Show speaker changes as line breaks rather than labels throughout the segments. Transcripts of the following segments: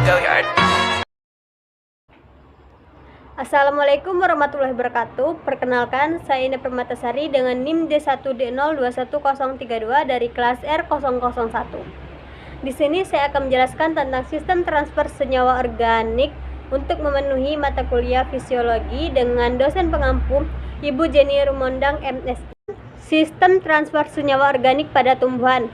Go Yard.
Assalamualaikum warahmatullahi wabarakatuh. Perkenalkan, saya Ina Permatasari dengan NIM D1D021032 dari kelas R001. Di sini saya akan menjelaskan tentang sistem transfer senyawa organik untuk memenuhi mata kuliah fisiologi dengan dosen pengampu Ibu Jenny Rumondang MSI. Sistem transfer senyawa organik pada tumbuhan.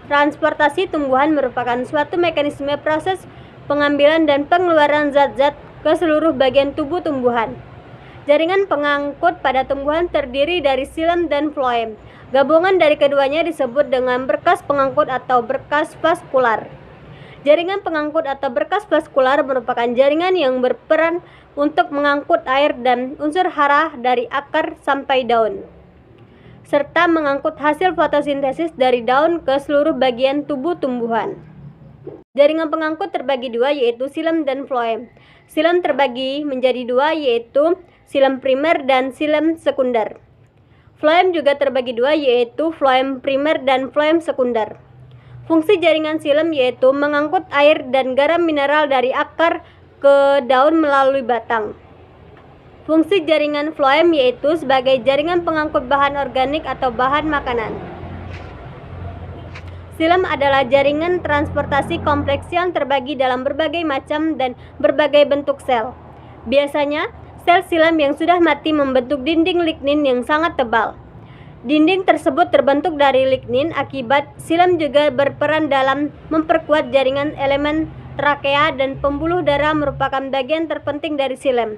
Transportasi tumbuhan merupakan suatu mekanisme proses pengambilan dan pengeluaran zat-zat ke seluruh bagian tubuh tumbuhan. Jaringan pengangkut pada tumbuhan terdiri dari xilem dan floem. Gabungan dari keduanya disebut dengan berkas pengangkut atau berkas vaskular. Jaringan pengangkut atau berkas vaskular merupakan jaringan yang berperan untuk mengangkut air dan unsur hara dari akar sampai daun, serta mengangkut hasil fotosintesis dari daun ke seluruh bagian tubuh tumbuhan. Jaringan pengangkut terbagi dua, yaitu xilem dan floem. Xilem terbagi menjadi dua, yaitu xilem primer dan xilem sekunder. Floem juga terbagi dua, yaitu floem primer dan floem sekunder. Fungsi jaringan xilem yaitu mengangkut air dan garam mineral dari akar ke daun melalui batang. Fungsi jaringan floem yaitu sebagai jaringan pengangkut bahan organik atau bahan makanan. Xilem adalah jaringan transportasi kompleks yang terbagi dalam berbagai macam dan berbagai bentuk sel. Biasanya, sel xilem yang sudah mati membentuk dinding lignin yang sangat tebal. Dinding tersebut terbentuk dari lignin akibat xilem juga berperan dalam memperkuat jaringan elemen trakea dan pembuluh darah merupakan bagian terpenting dari xilem.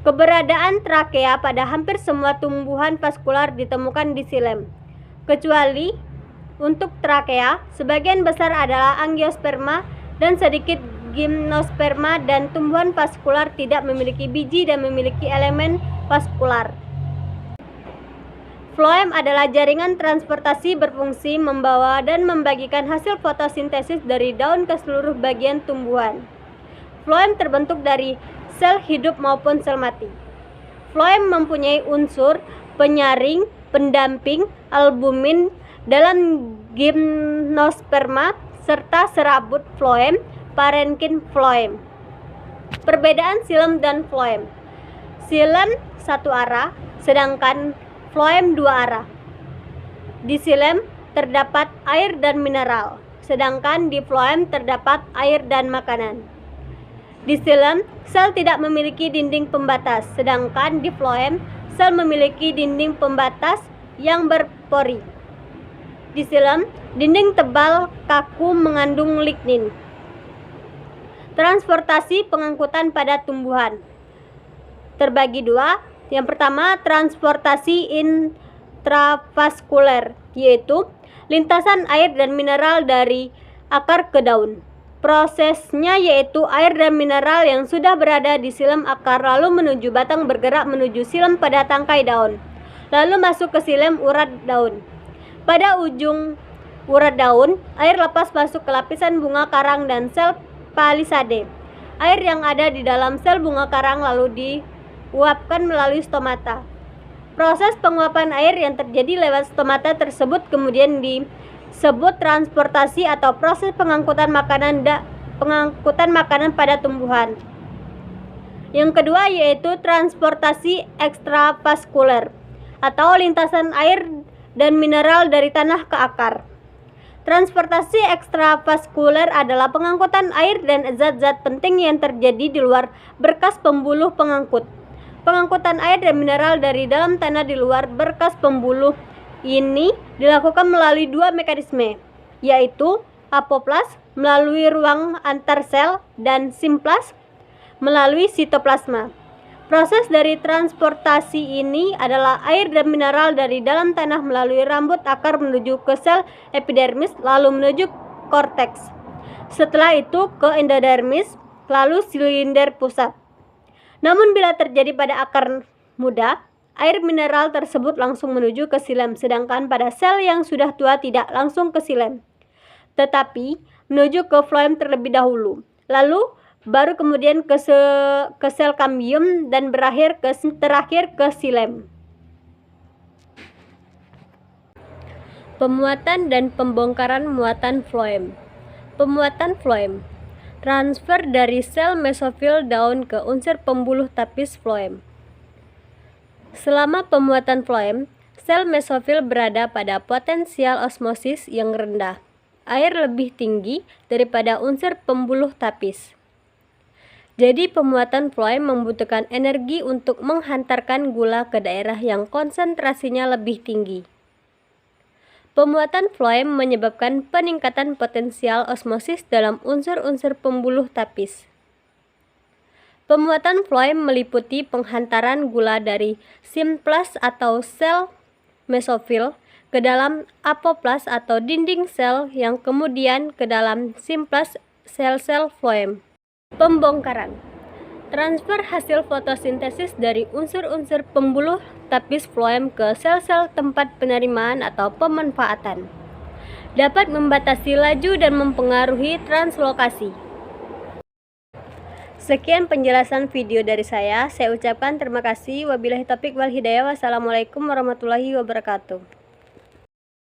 Keberadaan trakea pada hampir semua tumbuhan vaskular ditemukan di xilem, kecuali untuk trakea, sebagian besar adalah angiosperma dan sedikit gimnosperma, dan tumbuhan vaskular tidak memiliki biji dan memiliki elemen vaskular. Floem adalah jaringan transportasi berfungsi membawa dan membagikan hasil fotosintesis dari daun ke seluruh bagian tumbuhan. Floem terbentuk dari sel hidup maupun sel mati. Floem mempunyai unsur penyaring, pendamping, albumin dalam gimnosperma serta serabut floem, parenkin floem. Perbedaan xilem dan floem. Xilem satu arah, sedangkan floem dua arah. Di xilem terdapat air dan mineral, sedangkan di floem terdapat air dan makanan. Di xilem, sel tidak memiliki dinding pembatas, sedangkan di floem, sel memiliki dinding pembatas yang berpori. Di xilem, dinding tebal kaku mengandung lignin. Transportasi pengangkutan pada tumbuhan terbagi dua. Yang pertama, transportasi intravaskuler, yaitu lintasan air dan mineral dari akar ke daun. Prosesnya yaitu air dan mineral yang sudah berada di xilem akar lalu menuju batang bergerak menuju xilem pada tangkai daun, lalu masuk ke xilem urat daun. Pada ujung urat daun, air lepas masuk ke lapisan bunga karang dan sel palisade. Air yang ada di dalam sel bunga karang lalu diuapkan melalui stomata. Proses penguapan air yang terjadi lewat stomata tersebut kemudian disebut transportasi atau proses pengangkutan makanan pada tumbuhan. Yang kedua yaitu transportasi ekstravaskuler atau lintasan air dan mineral dari tanah ke akar. Transportasi ekstravaskuler adalah pengangkutan air dan zat-zat penting yang terjadi di luar berkas pembuluh pengangkut. Pengangkutan air dan mineral dari dalam tanah di luar berkas pembuluh ini dilakukan melalui dua mekanisme, yaitu apoplas melalui ruang antar sel dan simplas melalui sitoplasma. Proses dari transportasi ini adalah air dan mineral dari dalam tanah melalui rambut akar menuju ke sel epidermis, lalu menuju korteks. Setelah itu ke endodermis, lalu silinder pusat. Namun bila terjadi pada akar muda, air mineral tersebut langsung menuju ke xilem, sedangkan pada sel yang sudah tua tidak langsung ke xilem, tetapi menuju ke floem terlebih dahulu. Lalu baru kemudian ke sel kambium dan terakhir ke xilem. Pemuatan dan pembongkaran muatan floem. Pemuatan floem. Transfer dari sel mesofil daun ke unsur pembuluh tapis floem. Selama pemuatan floem, sel mesofil berada pada potensial osmosis yang rendah. Air lebih tinggi daripada unsur pembuluh tapis. Jadi pemuatan floem membutuhkan energi untuk menghantarkan gula ke daerah yang konsentrasinya lebih tinggi. Pemuatan floem menyebabkan peningkatan potensial osmosis dalam unsur-unsur pembuluh tapis. Pemuatan floem meliputi penghantaran gula dari simplas atau sel mesofil ke dalam apoplas atau dinding sel yang kemudian ke dalam simplas sel-sel floem. Pembongkaran. Transfer hasil fotosintesis dari unsur-unsur pembuluh tapis floem ke sel-sel tempat penerimaan atau pemanfaatan dapat membatasi laju dan mempengaruhi translokasi. Sekian penjelasan video dari saya ucapkan terima kasih. Wabillahi taufiq wal hidayah. Wassalamualaikum warahmatullahi wabarakatuh.